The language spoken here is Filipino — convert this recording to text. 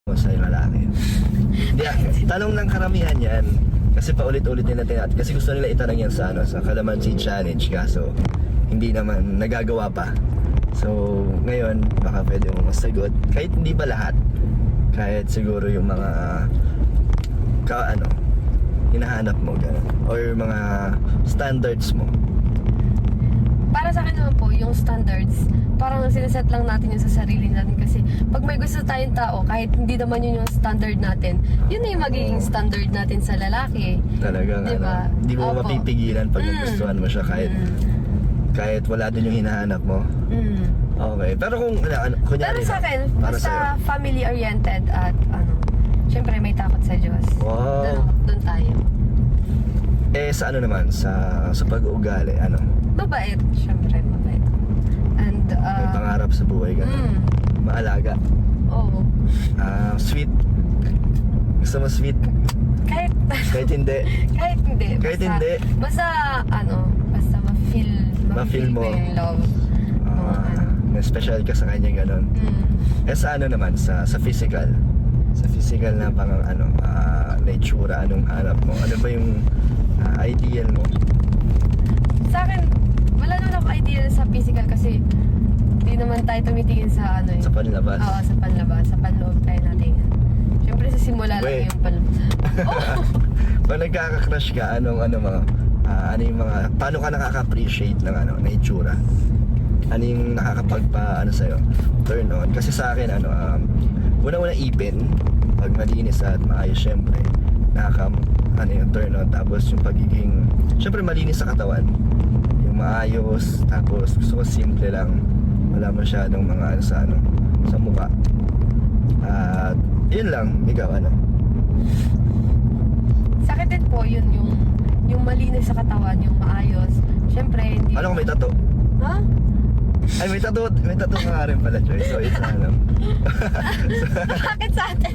mo sa lalaki. Hindi, tanong ng karamihan yan. Kasi paulit-ulit nila tinat. Kasi gusto nila itanong yan sa, sa Calamansi Challenge. Kaso, hindi naman nagagawa pa. So, ngayon, baka pwede mong masagot. Kahit hindi pa lahat. Kahit siguro yung mga hinahanap mo, gano'n. Or mga standards mo. Para sa akin naman po, yung standards, parang sinaset lang natin yun sa sarili natin kasi pag may gusto tayong tao, kahit hindi naman yun yung standard natin, yun na yung magiging standard natin sa lalaki. Talagang Diba? hindi mo Opo. mapipigilan pag nagustuhan mo siya kahit wala din yung hinahanap mo. Okay. Pero kung kunyari Pero sa akin, para basta sa'yo. family-oriented at syempre may takot sa Diyos. Wow. Doon tayo. Sa naman, sa pag-uugali, Mabait, syempre mabait. And, may pangarap sa buhay ka. Maalaga. oo. Sweet. Gusto mo sweet? Kahit hindi. kahit hindi. Kahit basta, hindi. Basta, basta ma-feel mo. ko yung love. Special ka sa kanya, gano'n. Sa naman, sa physical. Sa physical na na itsura, anong hanap mo? Ano ba yung ideal mo? Sa akin, wala naman ako idea sa physical kasi hindi naman tayo tumitingin sa Sa panlabas? Oo, sa panlabas. Sa panloob tayo natin. Siyempre sa simula lang yung panlabas. Pag nagkaka-crush ka, paano ka nakaka-appreciate ng na itsura? Ano yung sa'yo? Turn on. Kasi sa akin, una-una ipin, pag malinis at maayos, syempre, yung turn on. Tapos yung pagiging, syempre malinis sa katawan. Yung maayos, tapos gusto ko simple lang. Wala masyadong mga sa mukha. At, yun lang, ikaw, Sa akin din po, yun yung malinis sa katawan, yung maayos. Siyempre, hindi... Kung may tattoo? Ha? Ay, may tattoo ka nga rin pala, Joy. So, it's Bakit sa atin?